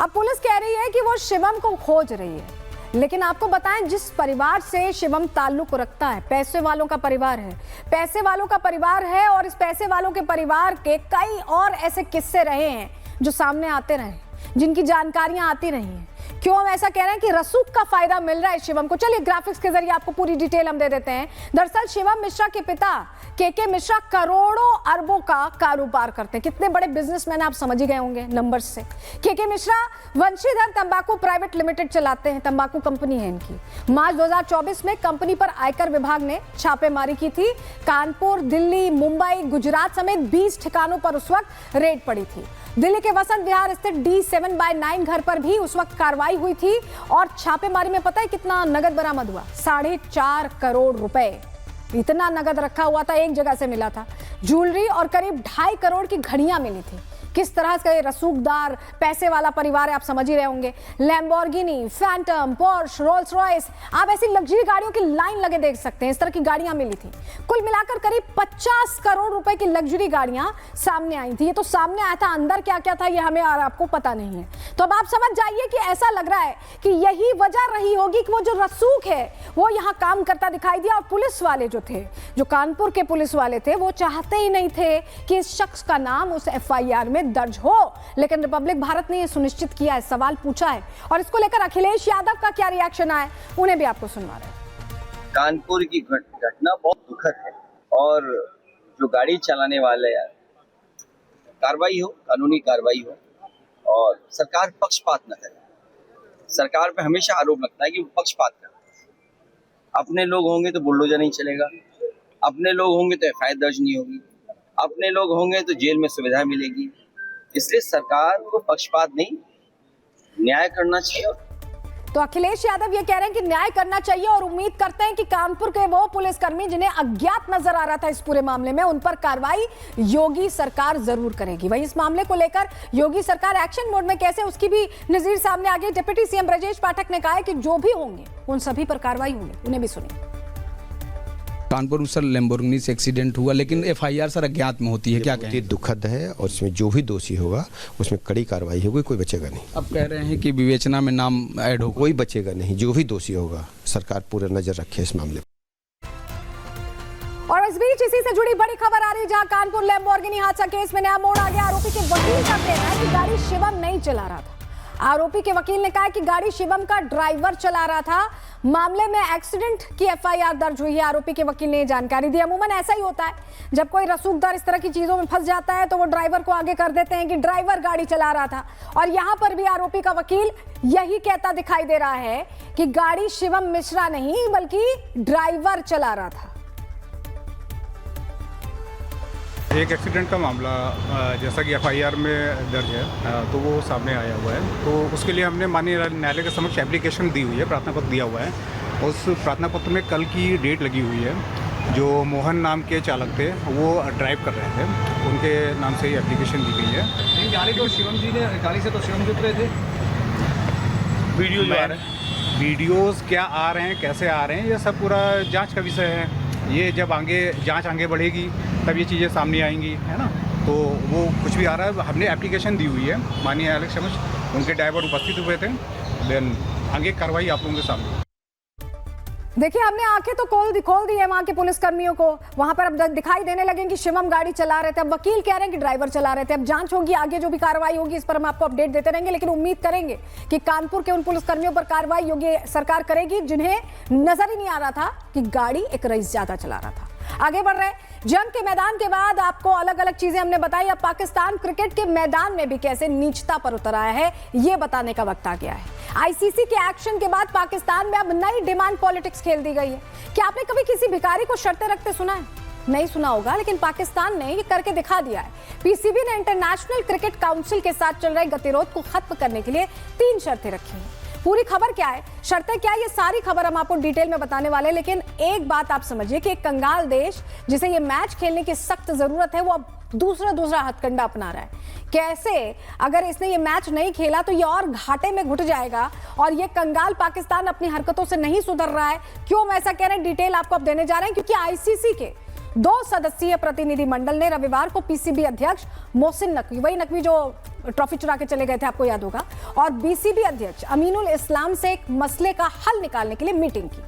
अब पुलिस कह रही है कि वो शिवम को खोज रही है, लेकिन आपको बताएं जिस परिवार से शिवम ताल्लुक रखता है, पैसे वालों का परिवार है, पैसे वालों का परिवार है, और इस पैसे वालों के परिवार के कई और ऐसे किस्से रहे हैं जो सामने आते रहे, जिनकी जानकारियां आती रही हैं। क्यों हम ऐसा कह रहे हैं कि रसूख का फायदा मिल रहा है शिवम को? चलिए ग्राफिक्स के जरिए आपको पूरी डिटेल हम दे देते हैं। दरअसल शिवम मिश्रा के पिता के मिश्रा करोड़ों अरबों का कारोबार करते हैं। कितने बड़े बिजनेसमैन आप समझ ही गए होंगे नंबर से। के मिश्रा वंशीधर तंबाकू प्राइवेट लिमिटेड चलाते हैं, तंबाकू कंपनी है इनकी। मार्च 2024 में कंपनी पर आयकर विभाग ने छापेमारी की थी। कानपुर, दिल्ली, मुंबई, गुजरात समेत 20 ठिकानों पर उस वक्त रेड पड़ी थी। दिल्ली के वसंत विहार स्थित D7/9 घर पर भी उस वक्त कार्रवाई हुई थी, और छापेमारी में पता है कितना नगद बरामद हुआ? 4.5 करोड़ रुपए। इतना नगद रखा हुआ था, एक जगह से मिला था। ज्वेलरी और करीब 2.5 करोड़ की घड़ियां मिली थी। किस तरह से रसूखदार पैसे वाला परिवार है आप समझ ही रहे होंगे। Lamborghini, Phantom, Porsche, Rolls Royce, आप ऐसी लग्जरी गाड़ियों की लाइन लगे देख सकते हैं। इस तरह की गाड़ियां मिली थी। कुल मिलाकर करीब 50 करोड़ रुपए की लग्जरी गाड़ियां सामने आई थी। ये तो सामने आया था, अंदर क्या क्या था ये हमें और आपको पता नहीं है। तो अब आप समझ जाइए कि ऐसा लग रहा है कि यही वजह रही होगी कि वो जो रसूख है वो यहाँ काम करता दिखाई दिया। और पुलिस वाले जो थे, जो कानपुर के पुलिस वाले थे, वो चाहते ही नहीं थे कि इस शख्स का नाम उस FIR में दर्ज हो, लेकिन रिपब्लिक भारत ने यह सुनिश्चित किया है, सवाल पूछा है, और इसको लेकर अखिलेश यादव का क्या रिएक्शन आया उन्हें भी आपको सुनवा रहे हैं। कानपुर की घटना बहुत दुखद है, और जो गाड़ी चलाने वाले कार्रवाई हो, कानूनी कार्रवाई हो, और सरकार पक्षपात न करे। सरकार पे हमेशा आरोप लगता है कि वो पक्षपात करती है। अपने लोग होंगे तो बुलडोजर नहीं चलेगा, अपने लोग होंगे तो FIR दर्ज नहीं होगी, अपने लोग होंगे तो जेल में सुविधा मिलेगी। इसलिए सरकार को पक्षपात नहीं, न्याय करना चाहिए। तो अखिलेश यादव ये कह रहे हैं कि न्याय करना चाहिए, और उम्मीद करते हैं कि कानपुर के वो पुलिसकर्मी जिन्हें अज्ञात नजर आ रहा था इस पूरे मामले में, उन पर कार्रवाई योगी सरकार जरूर करेगी। वहीं इस मामले को लेकर योगी सरकार एक्शन मोड में कैसे, उसकी भी नजीर सामने आ गई। डिप्टी CM ब्रजेश पाठक ने कहा है कि जो भी होंगे उन सभी पर कार्रवाई होगी। उन्हें भी सुनिए। कानपुर में सर लैम्बोर्गिनी से एक्सीडेंट हुआ, लेकिन FIR सर अज्ञात में होती है, क्या कहें? दुखद है, और इसमें जो भी दोषी होगा उसमें कड़ी कार्रवाई होगी, कोई बचेगा नहीं। अब कह रहे हैं कि विवेचना में नाम ऐड हो, कोई बचेगा नहीं, जो भी दोषी होगा सरकार पूरे नजर रखे इस मामले पर। और इस बीच इसी से जुड़ी बड़ी खबर आ रही है, जहां कानपुर लैम्बोर्गिनी हादसा केस में नया मोड़ आ गया। आरोपी के वकील का कहना है कि गाड़ी शिवम नहीं चला रहा था। आरोपी के वकील ने कहा कि गाड़ी शिवम का ड्राइवर चला रहा था। मामले में एक्सीडेंट की FIR दर्ज हुई है। आरोपी के वकील ने जानकारी दी। अमूमन ऐसा ही होता है, जब कोई रसूखदार इस तरह की चीजों में फंस जाता है तो वो ड्राइवर को आगे कर देते हैं कि ड्राइवर गाड़ी चला रहा था। और यहां पर भी आरोपी का वकील यही कहता दिखाई दे रहा है कि गाड़ी शिवम मिश्रा नहीं बल्कि ड्राइवर चला रहा था। एक एक्सीडेंट का मामला जैसा कि FIR में दर्ज है, तो वो सामने आया हुआ है। तो उसके लिए हमने माननीय न्यायालय के समक्ष एप्लीकेशन दी हुई है, प्रार्थना पत्र दिया हुआ है। उस प्रार्थना पत्र में कल की डेट लगी हुई है। जो मोहन नाम के चालक थे वो ड्राइव कर रहे थे, उनके नाम से ही एप्लीकेशन दी गई है। गाड़ी तो शिवम जी ने, गाड़ी से तो शिवम जी उतरे थे। वीडियोज़ क्या आ रहे हैं, कैसे आ रहे हैं, ये सब पूरा जाँच का विषय है। ये जब जांच आगे बढ़ेगी तब ये चीज़ें सामने आएंगी, है ना। तो वो कुछ भी आ रहा है, हमने एप्लीकेशन दी हुई है माननीय न्यायालय के समक्ष, उनके ड्राइवर उपस्थित हुए थे। देन आगे कार्रवाई आप लोगों के सामने। देखिए, हमने आंखें तो खोल दी है वहां के पुलिसकर्मियों को। वहां पर अब दिखाई देने लगे कि शिवम गाड़ी चला रहे थे, अब वकील कह रहे हैं कि ड्राइवर चला रहे थे। अब जांच होगी, आगे जो भी कार्रवाई होगी इस पर हम आपको अपडेट देते रहेंगे, लेकिन उम्मीद करेंगे कि कानपुर के उन पुलिसकर्मियों पर कार्रवाई योगी सरकार करेगी जिन्हें नजर ही नहीं आ रहा था कि गाड़ी एक रईस ज्यादा चला रहा था। आगे बढ़ रहे जंग के मैदान के बाद आपको अलग अलग चीजें हमने बताई। अब पाकिस्तान क्रिकेट के मैदान में भी कैसे नीचता पर उतर आया है ये बताने का वक्त आ गया है। ICC के एक्शन के बाद पाकिस्तान में अब नई डिमांड पॉलिटिक्स खेल दी गई है। क्या आपने कभी किसी भिखारी को शर्तें रखते सुना है? नहीं सुना होगा, लेकिन पाकिस्तान ने ये करके दिखा दिया है। पीसीबी ने इंटरनेशनल क्रिकेट काउंसिल के साथ चल रहे गतिरोध को खत्म करने के लिए 3 शर्तें रखी हैं। पूरी खबर क्या है, शर्तें क्या है, ये सारी खबर हम आपको डिटेल में बताने वाले हैं। लेकिन एक बात आप समझिए कि एक कंगाल देश जिसे ये मैच खेलने की सख्त जरूरत है, वो अब दूसरा हथकंडा अपना रहा है। कैसे? अगर इसने ये मैच नहीं खेला तो ये और घाटे में घुट जाएगा, और ये कंगाल पाकिस्तान अपनी हरकतों से नहीं सुधर रहा है। क्यों हम ऐसा कह रहे हैं, डिटेल आपको अब देने जा रहे हैं, क्योंकि आईसीसी के 2 सदस्यीय प्रतिनिधि मंडल ने रविवार को पीसीबी अध्यक्ष मोहसिन नकवी, वही नकवी जो ट्रॉफी चुरा के चले गए थे, आपको याद होगा, और बीसीबी अध्यक्ष अमीनुल इस्लाम से एक मसले का हल निकालने के लिए मीटिंग की।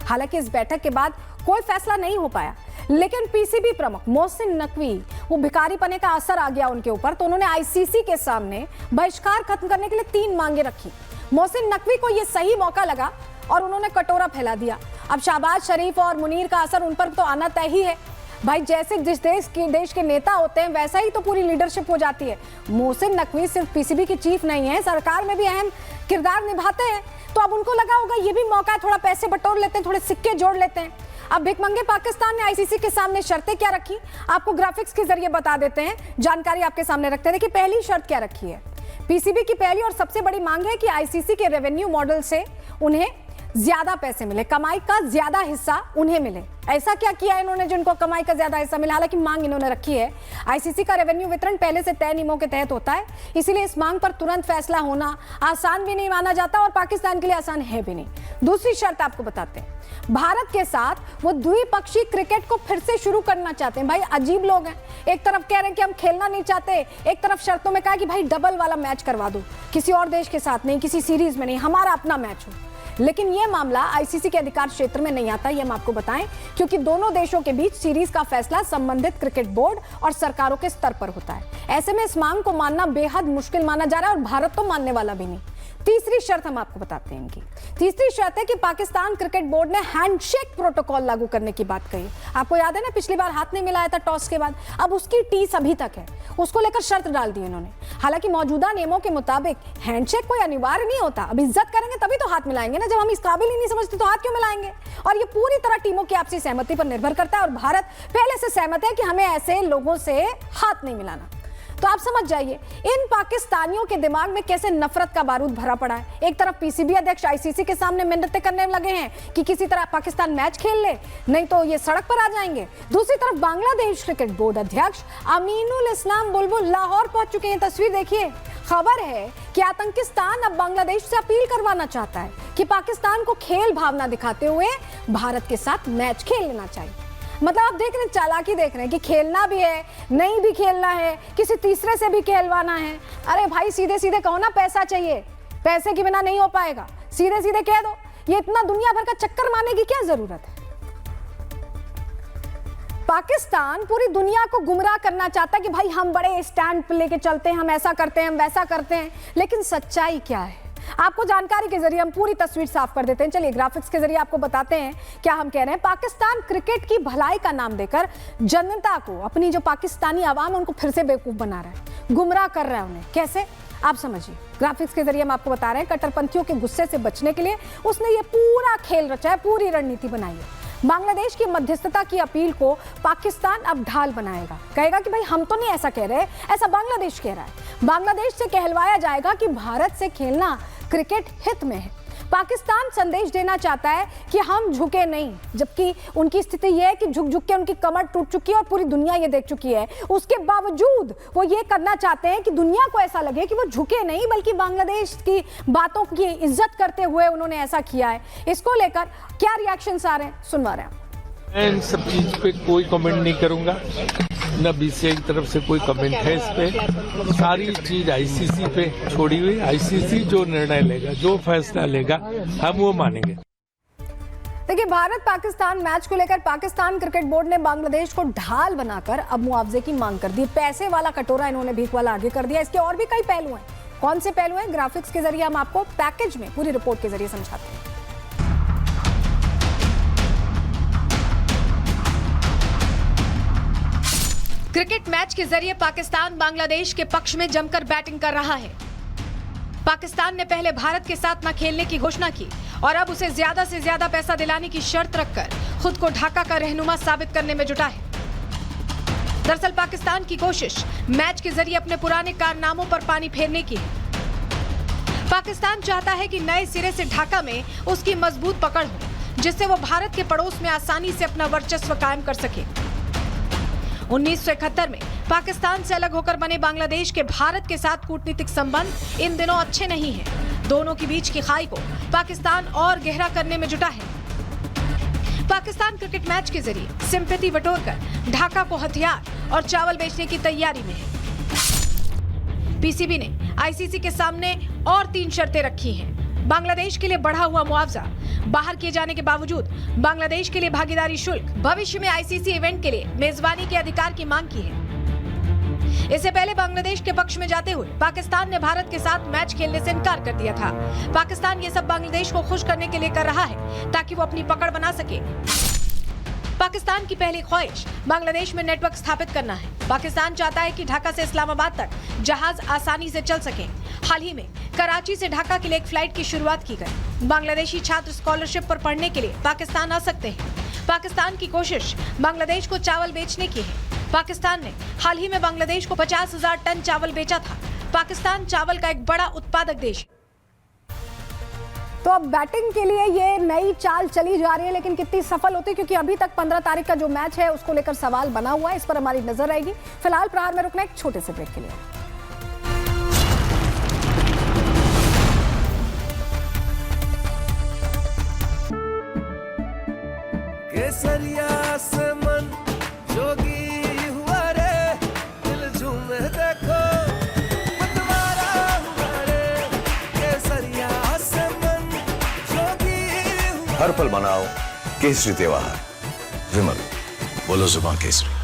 हालांकि इस बैठक के बाद कोई फैसला नहीं हो पाया, लेकिन पीसीबी प्रमुख मोहसिन नकवी, वो भिखारीपने का असर आ गया उनके ऊपर, तो उन्होंने आईसीसी के सामने बहिष्कार खत्म करने के लिए 3 मांगे रखी। मोहसिन नकवी को यह सही मौका लगा और उन्होंने कटोरा फैला दिया। अब शहबाज शरीफ और मुनीर का असर उन पर तो आना तय ही है भाई। जैसे जिस देश के नेता होते हैं, वैसा ही तो पूरी लीडरशिप हो जाती है। मोहसिन नकवी सिर्फ पीसीबी के चीफ नहीं है, सरकार में भी अहम किरदार निभाते हैं। तो अब उनको लगा होगा ये भी मौका है, थोड़ा पैसे बटोर लेते हैं, थोड़े सिक्के जोड़ लेते हैं। अब भिखमंगे पाकिस्तान ने आईसीसी के सामने शर्तें क्या रखी, आपको ग्राफिक्स के जरिए बता देते हैं, जानकारी आपके सामने रखते हैं। देखिए, पहली शर्त क्या रखी है। पीसीबी की पहली और सबसे बड़ी मांग है कि आईसीसी के रेवेन्यू मॉडल से उन्हें ज्यादा पैसे मिले, कमाई का ज्यादा हिस्सा उन्हें मिले। ऐसा क्या किया इन्होंने जिनको कमाई का ज्यादा हिस्सा मिला? हालांकि मांग इन्होंने रखी है। आईसीसी का रेवेन्यू वितरण पहले से तय नियमों के तहत होता है, इसीलिए इस मांग पर तुरंत फैसला होना आसान भी नहीं माना जाता, और पाकिस्तान के लिए आसान है भी नहीं। दूसरी शर्त आपको बताते हैं, भारत के साथ वो द्विपक्षीय क्रिकेट को फिर से शुरू करना चाहते हैं। भाई अजीब लोग हैं, एक तरफ कह रहे हैं कि हम खेलना नहीं चाहते, एक तरफ शर्तों में कहा कि भाई डबल वाला मैच करवा दो, किसी और देश के साथ नहीं, किसी सीरीज में नहीं, हमारा अपना मैच हो। लेकिन यह मामला आईसीसी के अधिकार क्षेत्र में नहीं आता, ये हम आपको बताएं, क्योंकि दोनों देशों के बीच सीरीज का फैसला संबंधित क्रिकेट बोर्ड और सरकारों के स्तर पर होता है। ऐसे में इस मांग को मानना बेहद मुश्किल माना जा रहा है, और भारत तो मानने वाला भी नहीं। तीसरी शर्त हम आपको बताते हैं इनकी। तीसरी शर्त है कि पाकिस्तान क्रिकेट बोर्ड ने हैंडशेक प्रोटोकॉल लागू करने की बात कही। आपको याद है ना, पिछली बार हाथ नहीं मिलाया था टॉस के बाद, अब उसकी टीस अभी तक है, उसको लेकर शर्त डाल दी उन्होंने। हालांकि मौजूदा नियमों के मुताबिक हैंडशेक कोई अनिवार्य नहीं होता। अब इज्जत करेंगे तभी तो हाथ मिलाएंगे ना, जब हम इस काबिल ही नहीं समझते तो हाथ क्यों मिलाएंगे? और ये पूरी तरह टीमों की आपसी सहमति पर निर्भर करता है, और भारत पहले से सहमत है कि हमें ऐसे लोगों से हाथ नहीं मिलाना। तो आप समझ जाइए इन पाकिस्तानियों के दिमाग में कैसे नफरत का बारूद भरा पड़ा है। एक तरफ पीसीबी अध्यक्ष आईसीसी के सामने मिन्नतें करने लगे हैं कि किसी तरह पाकिस्तान मैच खेल ले, नहीं तो ये सड़क पर आ जाएंगे। दूसरी तरफ बांग्लादेश क्रिकेट बोर्ड अध्यक्ष अमीनुल इस्लाम बुलबुल लाहौर पहुंच चुके हैं। तस्वीर देखिए, खबर है कि आतंकिस्तान अब बांग्लादेश से अपील करवाना चाहता है कि पाकिस्तान को खेल भावना दिखाते हुए भारत के साथ मैच खेल लेना चाहिए। मतलब आप देख रहे हैं, चालाकी देख रहे हैं कि खेलना भी है, नहीं भी खेलना है, किसी तीसरे से भी खेलवाना है। अरे भाई सीधे सीधे कहो ना, पैसा चाहिए, पैसे के बिना नहीं हो पाएगा, सीधे सीधे कह दो। ये इतना दुनिया भर का चक्कर मारने की क्या जरूरत है? पाकिस्तान पूरी दुनिया को गुमराह करना चाहता है कि भाई हम बड़े स्टैंड पे लेके चलते हैं, हम ऐसा करते हैं, हम वैसा करते हैं। लेकिन सच्चाई क्या है, आपको जानकारी के जरिए हम पूरी तस्वीर साफ कर देते हैं। चलिए ग्राफिक्स के जरिए आपको बताते हैं क्या हम कह रहे हैं। पाकिस्तान क्रिकेट की भलाई का नाम देकर जनता को, अपनी जो पाकिस्तानी आवाम उनको फिर से बेवकूफ बना रहा है, गुमराह कर रहा है उन्हें। कैसे, आप समझिए। ग्राफिक्स के जरिए हम आपको बता रहे हैं, कट्टरपंथियों के गुस्से से बचने के लिए उसने ये पूरा खेल रचा है, पूरी रणनीति बनाई है। बांग्लादेश की मध्यस्थता की अपील को पाकिस्तान अब ढाल बनाएगा, कहेगा कि भाई हम तो नहीं ऐसा कह रहे, ऐसा बांग्लादेश कह रहा है। बांग्लादेश से कहलवाया जाएगा कि भारत से खेलना क्रिकेट हित में है। पाकिस्तान संदेश देना चाहता है कि हम झुके नहीं, जबकि उनकी स्थिति यह है कि झुक झुक के उनकी कमर टूट चुकी है और पूरी दुनिया ये देख चुकी है। उसके बावजूद वो ये करना चाहते हैं कि दुनिया को ऐसा लगे कि वो झुके नहीं, बल्कि बांग्लादेश की बातों की इज्जत करते हुए उन्होंने ऐसा किया है। इसको लेकर क्या रिएक्शंस आ रहे हैं, सुनवा रहे हैं। मैं इन सब चीज पे कोई कमेंट नहीं करूंगा, न बीसीसीआई की तरफ से कोई कमेंट है इस पे। सारी चीज आईसीसी पे छोड़ी हुई, आईसीसी जो निर्णय लेगा, जो फैसला लेगा, हम वो मानेंगे। देखिए, भारत पाकिस्तान मैच को लेकर पाकिस्तान क्रिकेट बोर्ड ने बांग्लादेश को ढाल बनाकर अब मुआवजे की मांग कर दी। पैसे वाला कटोरा इन्होंने भीख वाला आगे कर दिया। इसके और भी कई पहलू हैं। कौन से पहलू हैं, ग्राफिक्स के जरिए हम आपको पैकेज में पूरी रिपोर्ट के जरिए समझाते हैं। क्रिकेट मैच के जरिए पाकिस्तान बांग्लादेश के पक्ष में जमकर बैटिंग कर रहा है। पाकिस्तान ने पहले भारत के साथ न खेलने की घोषणा की और अब उसे ज्यादा से ज्यादा पैसा दिलाने की शर्त रखकर खुद को ढाका का रहनुमा साबित करने में जुटा है। दरअसल पाकिस्तान की कोशिश मैच के जरिए अपने पुराने कारनामों पर पानी फेरने की है। पाकिस्तान चाहता है कि नए सिरे से ढाका में उसकी मजबूत पकड़ हो, जिससे वो भारत के पड़ोस में आसानी से अपना वर्चस्व कायम कर सके। 1971 में पाकिस्तान से अलग होकर बने बांग्लादेश के भारत के साथ कूटनीतिक संबंध इन दिनों अच्छे नहीं हैं। दोनों के बीच की खाई को पाकिस्तान और गहरा करने में जुटा है। पाकिस्तान क्रिकेट मैच के जरिए सिंपैथी बटोरकर ढाका को हथियार और चावल बेचने की तैयारी में है। पीसीबी ने आईसीसी के सामने और 3 शर्तें रखी हैं। बांग्लादेश के लिए बढ़ा हुआ मुआवजा, बाहर किए जाने के बावजूद बांग्लादेश के लिए भागीदारी शुल्क, भविष्य में आईसीसी इवेंट के लिए मेजबानी के अधिकार की मांग की है। इससे पहले बांग्लादेश के पक्ष में जाते हुए पाकिस्तान ने भारत के साथ मैच खेलने से इनकार कर दिया था। पाकिस्तान ये सब बांग्लादेश को खुश करने के लिए कर रहा है ताकि वो अपनी पकड़ बना सके। पाकिस्तान की पहली ख्वाहिश बांग्लादेश में नेटवर्क स्थापित करना है। पाकिस्तान चाहता है कि ढाका से इस्लामाबाद तक जहाज आसानी से चल सकें। हाल ही में कराची से ढाका के लिए एक फ्लाइट की शुरुआत की गई। बांग्लादेशी छात्र स्कॉलरशिप पर पढ़ने के लिए पाकिस्तान आ सकते हैं। पाकिस्तान की कोशिश बांग्लादेश को चावल बेचने की है। पाकिस्तान ने हाल ही में बांग्लादेश को 50,000 टन चावल बेचा था। पाकिस्तान चावल का एक बड़ा उत्पादक देश है। तो अब बैटिंग के लिए ये नई चाल चली जा रही है, लेकिन कितनी सफल होती है, क्योंकि अभी तक 15 तारीख का जो मैच है उसको लेकर सवाल बना हुआ है। इस पर हमारी नजर रहेगी। फिलहाल प्रहार में रुकना एक छोटे से ब्रेक के लिए। केसरिया से मन जोगी हुआ रे, दिल झूमे देखो मतवारा हुआ रे। केसरिया से मन जोगी हुआ। हर पल मनाओ केसरी त्योहार। विमल, बोलो जुबान केसरी।